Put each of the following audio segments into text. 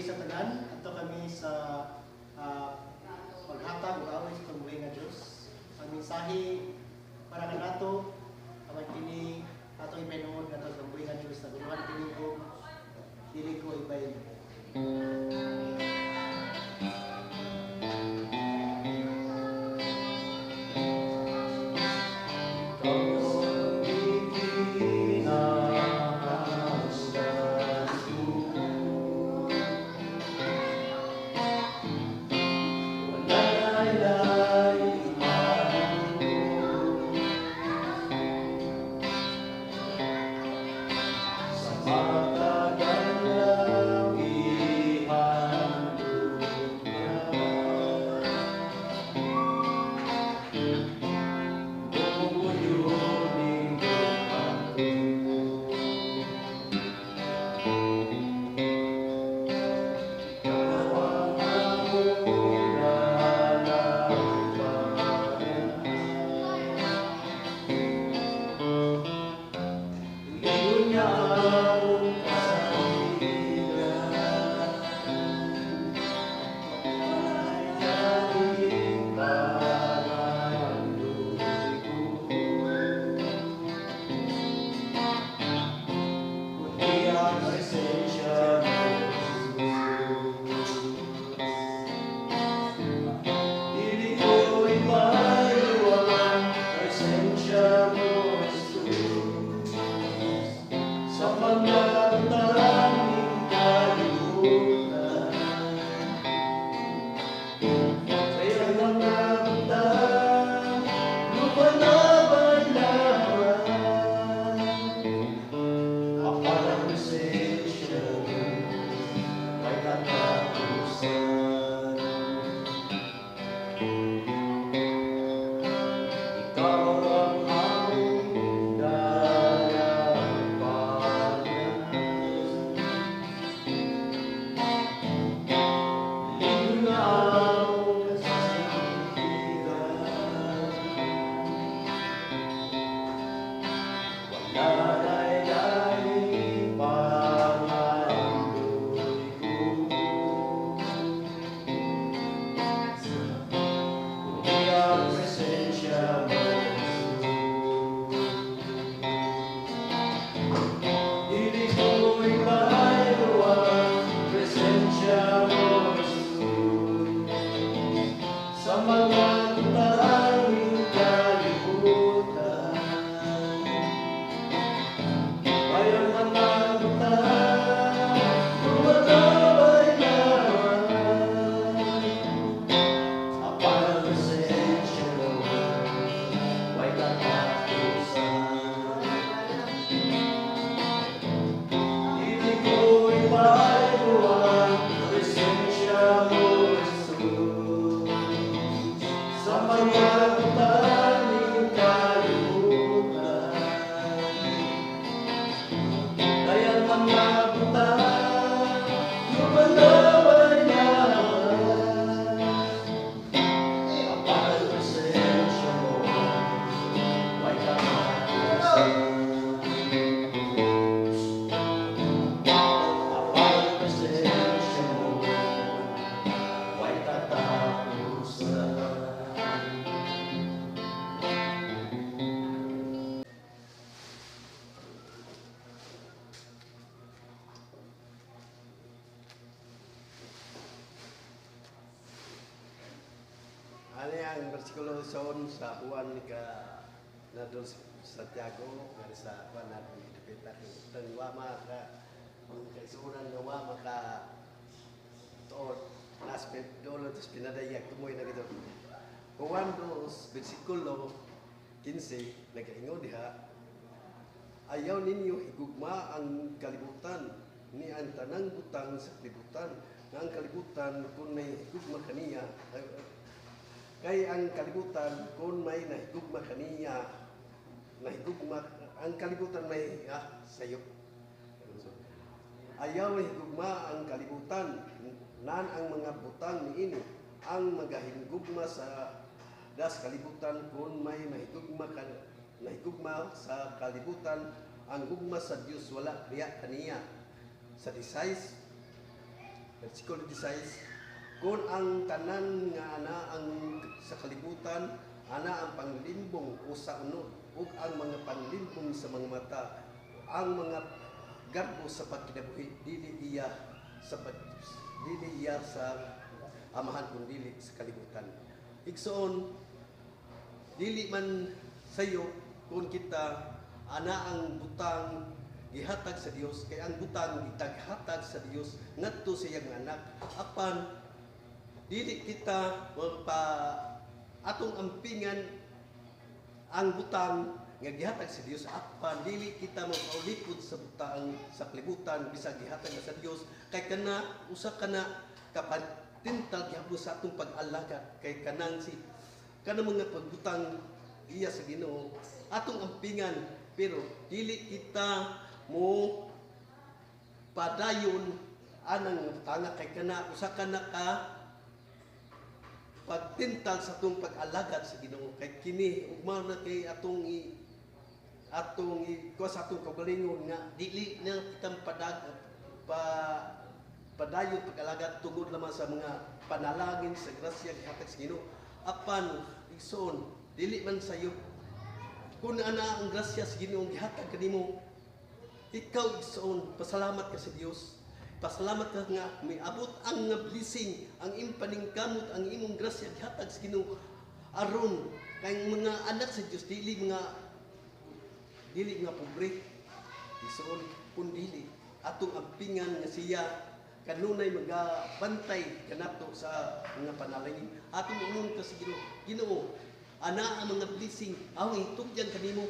kaayo sa tanan. Ato kami sa paghatag ug away sa tumuli nga Dios. Ang mensahe para kanato kamay kini ato ipahinuon nga tumuli nga Dios na guluhan kini ko dili ko ibayin. Ano ang versikulo sa uwan ni ka na doon sa Santiago nga sa uwan natin ipita ng wama ka kaisunan ng wama ka tuod aspect doon ito pinadayag tumoy na gito uwan dos versikulo 15 nag-ingon diha ayaw ninyo higugma ang kalibutan ni ang tanang butang sa kalibutan na ang kalibutan kung may higugma kaniya kay ang kalibutan kung may nahigugma kaniya ang kalibutan may sayo ayaw higugma ang kalibutan nan ang mga butang niini ang magahigugma sa das kalibutan kung may nahigugma sa kalibutan ang gugma sa Dios wala riya kaniya sa 16 versikulo 16, kung ang tanan nga ana ang sa kalibutan, ana ang panglimbong o sa unod, ug ang mga panglimbong sa mga mata, ang mga garbo sa pagkinabuhi, dili iya sa amahan kung dili sa kalibutan. Igsoon, dili man sayo kung kita ana ang butang gihatag sa Dios, kay ang butang itaghatag sa Dios ngadto sa iyang anak. Apan dili kita atong ampingan ang butang nga gihatag sa Dios, apan dili kita magpaulipod sa butang sa kalibutan bisag gihatag na sa Dios, kay kana usa kana kapatintal gihapon sa atong pag-alagad, kay kanang mga pagbutang iya sa Ginoo atong ampingan, pero dili kita mo padayon anang tanga, kay kana usa kana ka pagtintal sa atong pag-alagad sa Ginoo, kay kini ugma na kay atong kuha sa atong kaugalingon nga dili na kita padayon pag-alagad tungod lamang sa mga panalangin sa grasya gihatag sa Ginoo. Apan igsoon, dili man sayo kung ana ang grasya sa Ginoo gihatag kanimo, ikaw igsoon pasalamat ka sa Dios, pasalamat ka nga may abot ang blessing, ang impaningkamot, ang imong grasya gihatag sa Ginoo aron kay mga anak sa Dios dili mga pobre. Igsoon kun dili atong ampingan nga siya kanunay magabantay kanato sa mga panalangin, atong umon ka sa Ginoo, Ginoo ana ang mga blessing awing tugyan kanimo,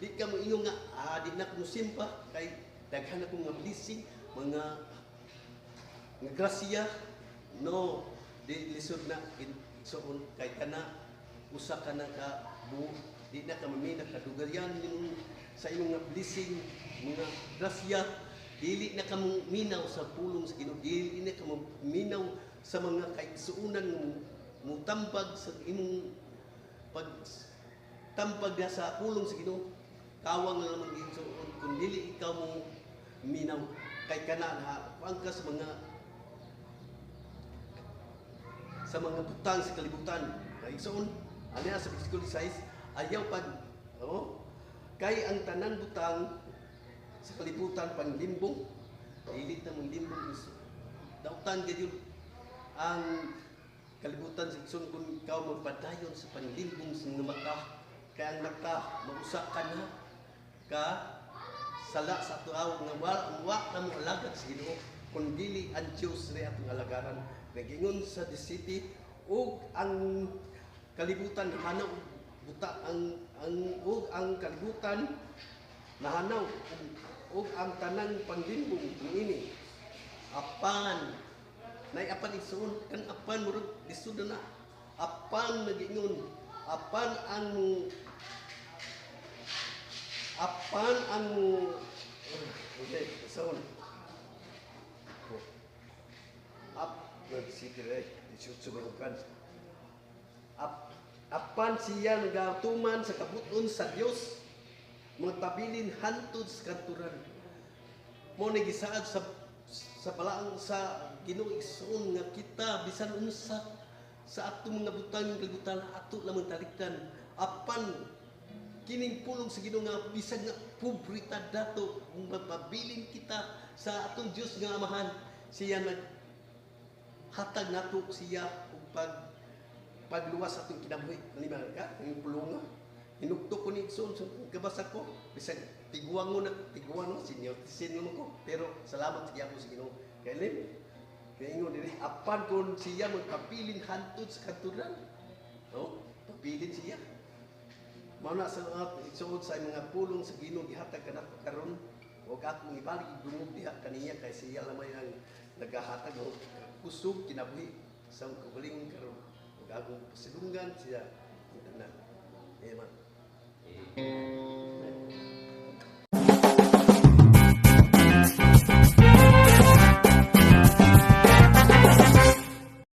di ka mo ingon nga di na ko simpa kay daghan ako nga blessing, mga grasya, no, di lisod na igsoon, kay kana usa ka na ka di na ka mamina kadugayan sa imong nga blessing, mga grasya, dili na ka minaw sa pulong sa Ginoo, dili na ka minaw sa mga kaigsuunan mo tambag sa imong pagtambag sa pulong sa Ginoo. Kawang na naman igsoon kung dili ikaw mo minaw, kay kana ang ka sa mga butang sa kalibutan. Kay igsoon aniya sa versikulo 6, ayaw kay ang tanan butang sa kalibutan panglimbong, dili na mong limbong dautan gyud ang kalibutan sa igsoon kung ikaw magpadayon sa panglimbong sa mga mata, kay ang mata mausa ka na ka sala sa tuaw nga wa na mo alagad sa Ginoo kun dili ang Dios ri atong alagaran. Nagingon sa the city ug ang kalibutan hanaw buta ang kalibutan nahanaw ug ang tanang panglimbong niini apan nay apan igsoon kan apan murag lisod na apan nagingon apan ang okay igsoon apan siya nagatuman sa kabuton sa Dios magpabilin hantod sa kanturan mo nagisaad sa balaang sa Ginoo igsoon nga kita bisan unsa sa atong mga butang kalibutan ato lamang talikdan, apan kining pulong sa Ginoo nga bisan nga pobrita dato magpabilin kita sa atong Dios nga amahan, siya hatag nato siya ug pagluwas atong kinabuhi. Lima ka ang pulong hinugto ko ni igsoon sa kabasa ko bisan tiguang mo senior ko, pero salamat sa Ginoo sa Ginoo kay lim kay ingon diri apan kon siya magpabilin hantod sa kanturan, papilin siya mao na sa igsoon sa mga pulong sa Ginoo gihatag kanato karon ug akong ibalik dungog diha kaniya kay siya lamay ang nagahatag og kusog kinabuhi sa kaugalingon karon ug akong pasilungan siya tanan. Amen.